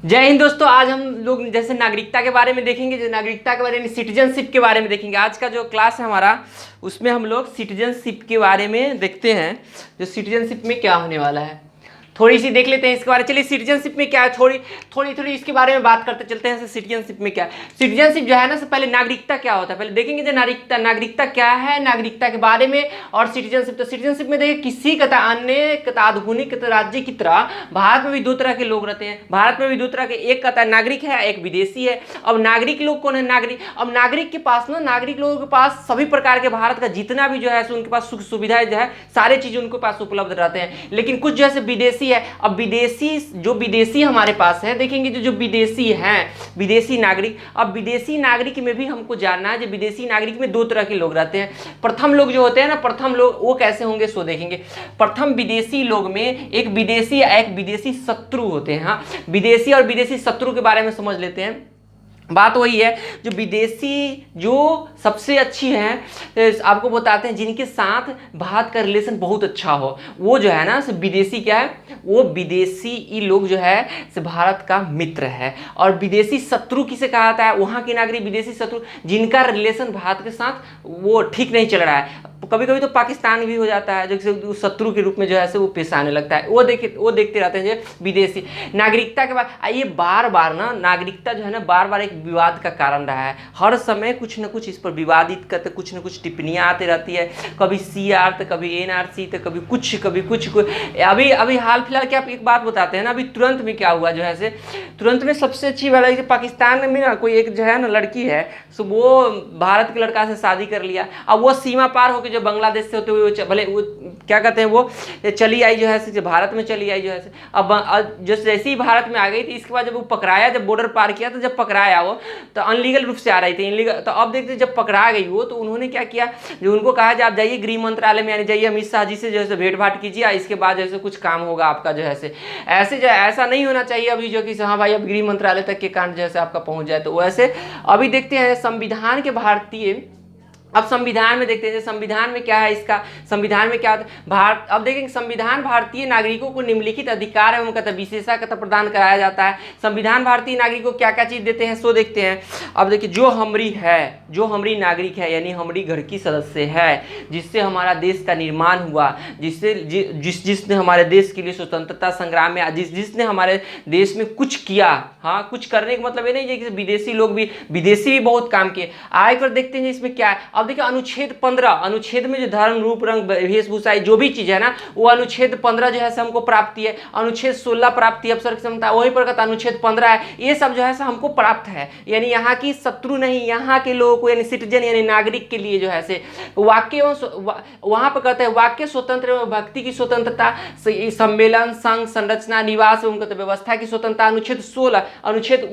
जय हिंद दोस्तों। आज हम लोग जैसे नागरिकता के बारे में देखेंगे, जो नागरिकता के बारे में सिटीजनशिप के बारे में देखेंगे। आज का जो क्लास है हमारा, उसमें हम लोग सिटीजनशिप के बारे में देखते हैं। जो सिटीजनशिप में क्या होने वाला है थोड़ी सी देख लेते हैं इसके बारे में। चलिए, सिटीजनशिप में क्या है थोड़ी थोड़ी इसके बारे में बात करते चलते हैं। सिटीजनशिप में क्या है, सिटीजनशिप जो है ना, से पहले नागरिकता क्या होता है पहले देखेंगे। जो नागरिकता क्या है, नागरिकता के बारे में। और सिटीजनशिप, तो सिटीजनशिप में देखिए किसी अन्य आधुनिक राज्य की तरह भारत में भी दो तरह के लोग रहते हैं। भारत में भी दो तरह के, एक कहता है नागरिक है, एक विदेशी है। अब नागरिक लोग कौन है? अब नागरिक के पास ना, नागरिक लोगों के पास सभी प्रकार के भारत का जितना भी जो है उनके पास सुख सुविधाएं जो है, सारे चीज उनके पास उपलब्ध रहते हैं। लेकिन कुछ जैसे विदेशी है। अब विदेशी हमारे पास है, देखेंगे जो विदेशी हैं, विदेशी नागरिक। अब विदेशी नागरिक में भी हमको जानना है, जो विदेशी नागरिक में दो तरह के लोग रहते हैं। प्रथम लोग जो होते हैं ना, प्रथम लोग वो कैसे होंगे सो देखेंगे। प्रथम विदेशी लोग में एक विदेशी शत्रु होते हैं। हाँ, विदेशी और विदेशी शत्रु के बारे में समझ लेते हैं। बात वही है, जो विदेशी जो सबसे अच्छी हैं, आपको बताते हैं जिनके साथ भारत का रिलेशन बहुत अच्छा हो, वो जो है ना विदेशी क्या है, वो विदेशी लोग जो है से भारत का मित्र है। और विदेशी शत्रु किसे कहा जाता है? वहाँ के नागरिक विदेशी शत्रु जिनका रिलेशन भारत के साथ वो ठीक नहीं चल रहा है। कभी कभी तो पाकिस्तान भी हो जाता है, जो शत्रु के रूप में जो है वो पेश आने लगता है। वो देखते रहते हैं जो विदेशी। नागरिकता के बाद ये बार बार ना, नागरिकता जो है ना बार बार एक विवाद का कारण रहा है। हर समय कुछ न कुछ इस पर विवादित करते, कुछ न कुछ टिप्पणियां आती रहती है। कभी CR तो कभी NRC तो कभी कुछ। अभी हाल फिलहाल क्या एक बात बताते हैं ना, अभी तुरंत में क्या हुआ जो है से, तुरंत में सबसे अच्छी बात है कि पाकिस्तान में ना कोई एक जो है ना लड़की है, सो वो भारत के लड़का से शादी कर लिया। अब वो सीमा पार होकर जो बांग्लादेश से होते हुए भले वो क्या कहते हैं, वो चली आई जो है भारत में चली आई जो है। अब जैसे ही भारत में आ गई थी, इसके बाद जब वो पकड़ाया, जब बॉर्डर पार किया, तो जब पकड़ाया वो तो अनलीगल रूप से आ रही थी, इनलीगल। तो अब देखते जब पकड़ा गई वो, तो उन्होंने क्या किया, जो उनको कहा कि आप जाइए गृह मंत्रालय में, यानी जाइए अमित शाह जी से जो है भेंट भाट कीजिए, इसके बाद जैसे कुछ काम होगा आपका जो है ऐसे जो ऐसा नहीं होना चाहिए अभी, जो कि हाँ भाई अब गृह मंत्रालय तक के कांड जैसे आपका पहुंच जाए। तो वैसे अभी देखते हैं संविधान के भारतीय। अब संविधान में देखते हैं संविधान में क्या है, इसका संविधान में क्या होता है भारत। अब देखेंगे संविधान भारतीय नागरिकों को निम्नलिखित अधिकार एवं विशेषाधिकार प्रदान कराया जाता है। संविधान भारतीय नागरिकों को क्या क्या चीज देते हैं सो देखते हैं। अब देखिए, जो हमारी नागरिक है, यानी हमारी घर की सदस्य है, जिससे हमारा देश का निर्माण हुआ, जिसने हमारे देश के लिए स्वतंत्रता संग्राम में, जिसने हमारे देश में कुछ किया। हाँ, कुछ करने का मतलब ये नहीं है कि विदेशी भी बहुत काम किए। आगे पर देखते हैं इसमें क्या है। अब देखिए अनुच्छेद 15, अनुच्छेद में जो धर्म रूप रंग वेशभूषा जो भी चीज है ना, वो अनुच्छेद 15 जो है हमको प्राप्ति है। अनुच्छेद 16 प्राप्ति अवसर क्षमता, वही पर अनुच्छेद 15 है। ये सब जो है हमको प्राप्त है, यानी यहाँ की शत्रु नहीं, यहाँ के लोगों को यानी सिटीजन यानी नागरिक के लिए जो है से वाक्य वहां पर कहते हैं वाक्य स्वतंत्र एवं भक्ति की स्वतंत्रता, सम्मेलन संघ संरचना निवास एवं व्यवस्था की स्वतंत्रता। अनुच्छेद 16, अनुच्छेद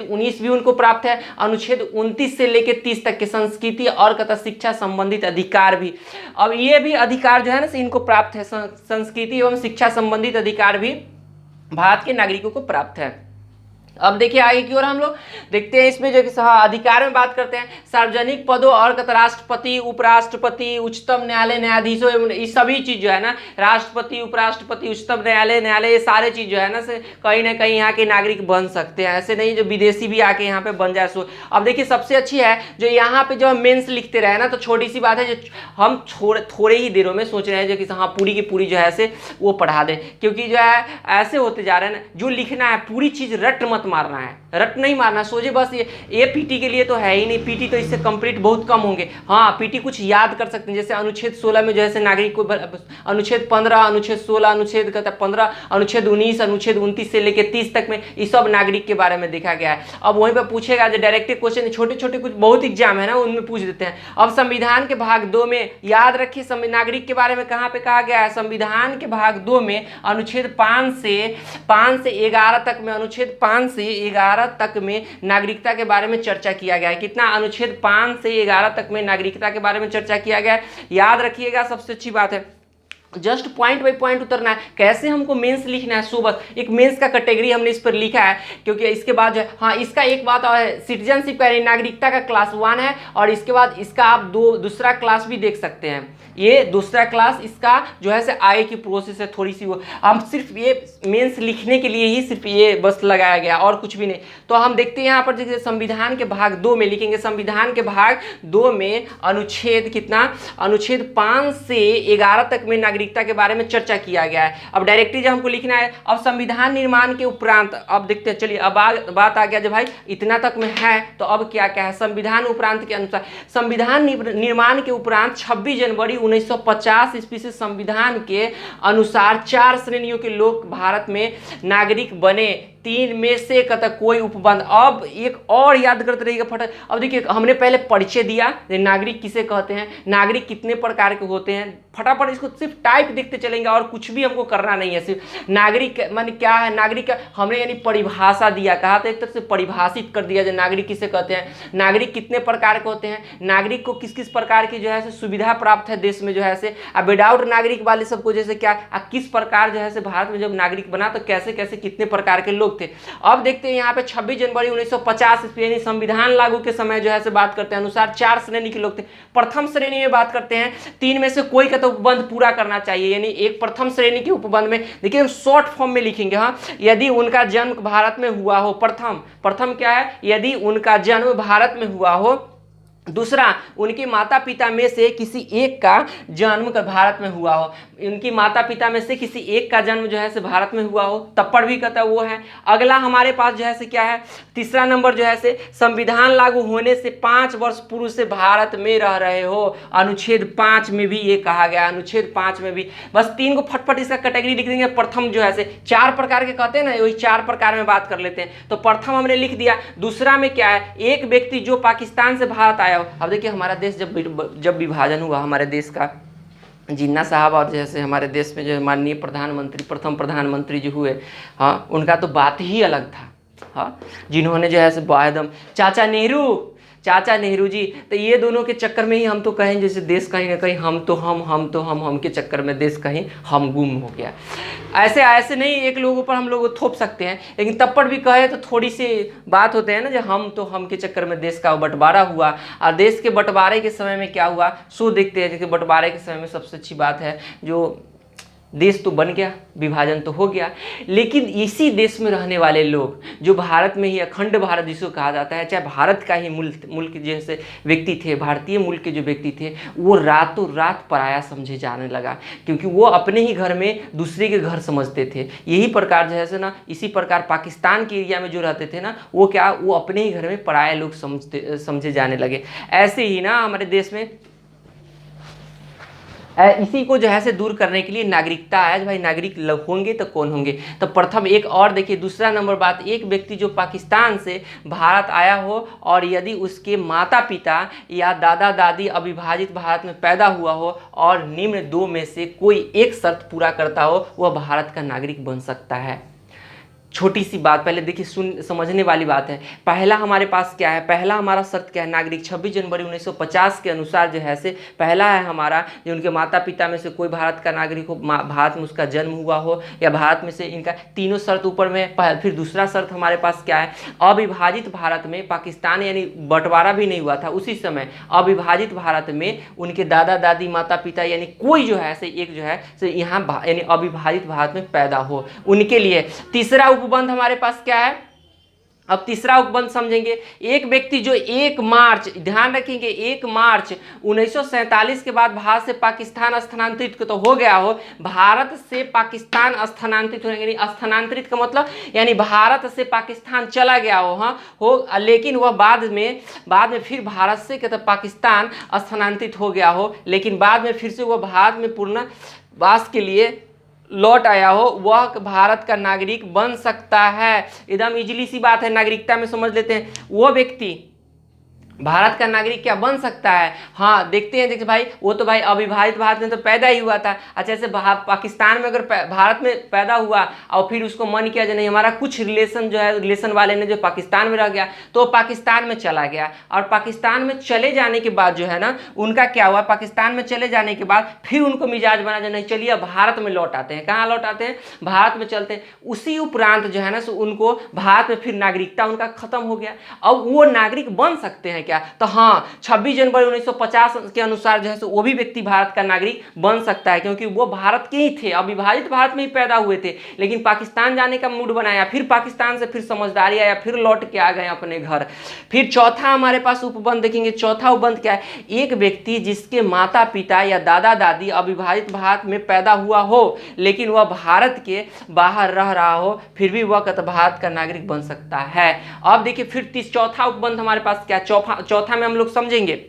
19 भी उनको प्राप्त है। अनुच्छेद 29 से लेकर 30 तक के संस्कृति और कथा शिक्षा संबंधित अधिकार भी, अब ये भी अधिकार जो है ना इनको प्राप्त है। संस्कृति एवं शिक्षा संबंधित अधिकार भी भारत के नागरिकों को प्राप्त है। अब देखिए आगे की ओर हम लोग देखते हैं इसमें जो कि अधिकार में बात करते हैं। सार्वजनिक पदों और राष्ट्रपति, उपराष्ट्रपति, उच्चतम न्यायालय, न्यायाधीशों, ये सभी चीज जो है ना, राष्ट्रपति, उपराष्ट्रपति, उच्चतम न्यायालय, ये सारे चीज जो है ना कहीं ना कहीं यहाँ के नागरिक बन सकते हैं। ऐसे नहीं जो विदेशी भी आके यहाँ पे बन जाए सो। अब देखिए सबसे अच्छी है जो यहाँ पे जो हम मेंस लिखते रहे ना, तो छोटी सी बात है, जो हम थोड़े ही देरों में सोच रहे हैं जो कि हाँ पूरी की पूरी जो है वो पढ़ा दें, क्योंकि जो है ऐसे होते जा रहे हैं ना, जो लिखना है पूरी चीज रट मत मारना है, रट नहीं मारना सोचे बस। ये पीटी के लिए तो है ही नहीं, पीटी तो इससे कंप्लीट बहुत कम होंगे। हाँ, पीटी कुछ याद कर सकते हैं, जैसे अनुच्छेद 16 में जो है नागरिक को, अनुच्छेद 15, अनुच्छेद 16, अनुच्छेद 15, अनुच्छेद 19, अनुच्छेद 29 से लेकर 30 तक में ये सब नागरिक के बारे में देखा गया है। अब वहीं पर पूछेगा जो डायरेक्टिव क्वेश्चन, छोटे छोटे कुछ बहुत एग्जाम है ना, उनमें पूछ देते हैं। अब संविधान के भाग 2 में याद रखिए नागरिक के बारे में कहाँ पे कहा गया है। संविधान के भाग 2 में अनुच्छेद 5 से 11 तक में, अनुच्छेद 5 से 11 तक में नागरिकता के बारे में चर्चा किया गया है। कितना? अनुच्छेद 5 से 11 तक में नागरिकता के बारे में चर्चा किया गया है। याद रखिएगा, सबसे अच्छी बात है। जस्ट पॉइंट बाई पॉइंट उतरना है। कैसे हमको मेंस लिखना है, सो बस एक मेंस का कैटेगरी हमने इस पर लिखा है, क्योंकि इसके बाद जो है, हाँ इसका एक बात और है, सिटीजनशिप का नागरिकता का क्लास 1 है, और इसके बाद इसका आप दूसरा क्लास भी देख सकते हैं। ये दूसरा क्लास इसका जो है से आगे की प्रोसेस है थोड़ी सी, वो हम सिर्फ ये मेंस लिखने के लिए ही सिर्फ ये बस लगाया गया और कुछ भी नहीं। तो हम देखते हैं यहाँ पर जैसे संविधान के भाग 2 में लिखेंगे, संविधान के भाग 2 में अनुच्छेद कितना, अनुच्छेद 5 से 11 तक में नागरिकता के बारे में चर्चा किया गया है। अब डायरेक्टली जब हमको लिखना है, अब संविधान निर्माण के उपरांत, अब देखते हैं, चलिए अब बात आ गया जब भाई इतना तक में है, तो अब क्या क्या है, संविधान उपरांत के अनुसार, संविधान निर्माण के उपरांत 26 जनवरी 1950 ईस्वी से संविधान के अनुसार 4 श्रेणियों के लोग भारत में नागरिक बने, 3 में से कोई उपबंध। अब एक और याद करते रहिएगा फटाफट। अब देखिए हमने पहले परिचय दिया, नागरिक किसे कहते हैं, नागरिक कितने प्रकार के होते हैं, फटाफट इसको सिर्फ टाइप देखते चलेंगे और कुछ भी हमको करना नहीं है। सिर्फ नागरिक माने क्या है, नागरिक का हमने यानी परिभाषा दिया, कहा था एक तरह से परिभाषित कर दिया जो नागरिक किसे कहते हैं, नागरिक कितने प्रकार के होते हैं, नागरिक को किस किस प्रकार की जो है सुविधा प्राप्त है देश में जो है से, अब विदाउट नागरिक वाले सबको जैसे क्या, किस प्रकार जो है से भारत में जब नागरिक बना तो कैसे कैसे कितने प्रकार के लोग थे। अब देखते हैं यहाँ पे 26 जनवरी 1950 ईस्वी यानी संविधान लागू के समय जो है से बात करते हैं अनुसार 4 श्रेणी के लोग थे। प्रथम श्रेणी में बात करते हैं, 3 में से कोई का तो उपबंध पूरा करना चाहिए, यानी एक प्रथम श्रेणी के उपबंध में देखिए हम शॉर्ट फॉर्म में लिखेंगे, हाँ यदि उनका जन्म भारत में हुआ हो, प्रथम क्या है, यदि उनका जन्म भारत में हुआ हो। दूसरा, उनके माता पिता में से किसी एक का जन्म भारत में हुआ हो, उनकी माता पिता में से किसी एक का जन्म जो है से भारत में हुआ हो, तब पर भी कहता वो है। अगला हमारे पास जो है से क्या है, तीसरा नंबर जो है से संविधान लागू होने से 5 वर्ष पूर्व से भारत में रह रहे हो, अनुच्छेद 5 में भी ये कहा गया, अनुच्छेद 5 में भी। बस 3 को फटफट इसका कैटेगरी लिख देंगे। प्रथम जो है से 4 प्रकार के कहते हैं ना, वही 4 प्रकार में बात कर लेते हैं। तो प्रथम हमने लिख दिया। दूसरा में क्या है, एक व्यक्ति जो पाकिस्तान से भारत आया। अब देखिए हमारा देश जब विभाजन हुआ, हमारे देश का जिन्ना साहब और जैसे हमारे देश में जो माननीय प्रधानमंत्री, प्रथम प्रधानमंत्री जो हुए, हाँ उनका तो बात ही अलग था, हाँ जिन्होंने जो है से एकदम चाचा नेहरू जी, तो ये दोनों के चक्कर में ही हम तो कहें जैसे देश कहीं ना कहीं हम के चक्कर में देश कहीं हम गुम हो गया। ऐसे नहीं एक लोगों पर हम लोग थोप सकते हैं, लेकिन तब पर भी कहे तो थोड़ी सी बात होते हैं ना, जो हम के चक्कर में देश का बंटवारा हुआ। और देश के बंटवारे के समय में क्या हुआ सो देखते हैं। जैसे बंटवारे के समय में सबसे अच्छी बात है, जो देश तो बन गया, विभाजन तो हो गया, लेकिन इसी देश में रहने वाले लोग जो भारत में ही अखंड भारत जिसको कहा जाता है, चाहे भारत का ही मुल्क जैसे व्यक्ति थे, भारतीय मुल्क के जो व्यक्ति थे, वो रातों रात पराया समझे जाने लगा, क्योंकि वो अपने ही घर में दूसरे के घर समझते थे। यही प्रकार जो है ना, इसी प्रकार पाकिस्तान के एरिया में जो रहते थे ना, वो क्या, वो अपने ही घर में पराया लोग समझे जाने लगे। ऐसे ही ना हमारे देश में इसी को जो है से दूर करने के लिए नागरिकता आया। भाई नागरिक होंगे तो कौन होंगे, तो प्रथम एक और देखिए, दूसरा नंबर बात, एक व्यक्ति जो पाकिस्तान से भारत आया हो और यदि उसके माता पिता या दादा दादी अविभाजित भारत में पैदा हुआ हो और निम्न 2 में से कोई एक शर्त पूरा करता हो, वह भारत का नागरिक बन सकता है। छोटी सी बात पहले देखिए, समझने वाली बात है। पहला हमारे पास क्या है, पहला हमारा शर्त क्या है, नागरिक 26 जनवरी 1950 के अनुसार जो है से पहला है हमारा, जो उनके माता पिता में से कोई भारत का नागरिक हो, भारत में उसका जन्म हुआ हो, या भारत में से इनका तीनों शर्त ऊपर में। फिर दूसरा शर्त हमारे पास क्या है, अविभाजित भारत में, पाकिस्तान यानी बंटवारा भी नहीं हुआ था उसी समय, अविभाजित भारत में उनके दादा दादी माता पिता यानी कोई जो है से एक जो है से यहाँ यानी अविभाजित भारत में पैदा हो, उनके लिए। तीसरा उपबंध हमारे पास क्या है, अब तीसरा उपबंध समझेंगे। एक व्यक्ति जो 1 मार्च, ध्यान रखेंगे 1 मार्च 1947 के बाद भारत से पाकिस्तान स्थानांतरित तो हो गया हो, भारत से पाकिस्तान स्थानांतरित हो, यानी स्थानांतरित का मतलब यानी भारत से पाकिस्तान चला गया हो, हाँ हो, लेकिन वह बाद में फिर भारत से पाकिस्तान स्थानांतरित हो गया हो, लेकिन बाद में फिर से वह भारत में पुनर्वास के लिए लौट आया हो, वह भारत का नागरिक बन सकता है। एकदम इजीली सी बात है, नागरिकता में समझ लेते हैं। वो भारत का नागरिक क्या बन सकता है? हाँ, देखते हैं। देखिए भाई, वो तो भाई अविभाजित भारत में तो पैदा ही हुआ था। अच्छा, जैसे पाकिस्तान में अगर भारत में पैदा हुआ और फिर उसको मन किया जो नहीं हमारा कुछ रिलेशन जो है, रिलेशन वाले ने जो पाकिस्तान में रह गया तो पाकिस्तान में चला गया, और पाकिस्तान में चले जाने के बाद जो है ना उनका क्या हुआ, पाकिस्तान में चले जाने के बाद फिर उनको मिजाज बना जो नहीं चलिए भारत में लौट आते हैं। कहाँ लौट आते हैं? भारत में चलते हैं। उसी उपरांत जो है ना उनको भारत में फिर नागरिकता उनका खत्म हो गया। अब वो नागरिक बन सकते हैं क्या? तो हाँ, 26 जनवरी 1950 के अनुसार जो है वो भी व्यक्ति भारत का नागरिक बन सकता है, क्योंकि वो भारत के ही थे, अविभाजित भारत में ही पैदा हुए थे, लेकिन पाकिस्तान जाने का मूड बनाया, फिर पाकिस्तान से फिर समझदारी आया, फिर लौट के आ गए अपने घर। फिर चौथा हमारे पास उपबंध देखेंगे। चौथा उपबंध क्या है? एक व्यक्ति जिसके माता पिता या दादा दादी अविभाजित भारत में पैदा हुआ हो लेकिन वह भारत के बाहर रह रहा हो, फिर भी वह भारत का नागरिक बन सकता है। अब देखिए फिर चौथा उपबंध हमारे पास क्या? चौथा में हम लोग समझेंगे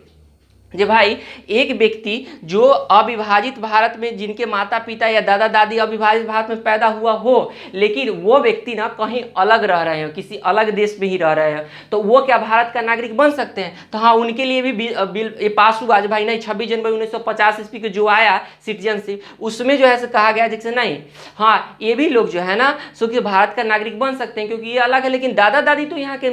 जी भाई, एक व्यक्ति जो अविभाजित भारत में जिनके माता पिता या दादा दादी अविभाजित भारत में पैदा हुआ हो लेकिन वो व्यक्ति ना कहीं अलग रह रहे हो, किसी अलग देश में ही रह रहे हो, तो वो क्या भारत का नागरिक बन सकते हैं? तो हाँ, उनके लिए भी बिल ये पास हुआ आज भाई। नहीं, 26 जनवरी 1950 ईस्वी के जो आया सिटीजनशिप, उसमें जो है कहा गया जैसे नहीं, हाँ ये भी लोग जो है ना सो कि भारत का नागरिक बन सकते हैं, क्योंकि ये अलग है लेकिन दादा दादी तो यहाँ के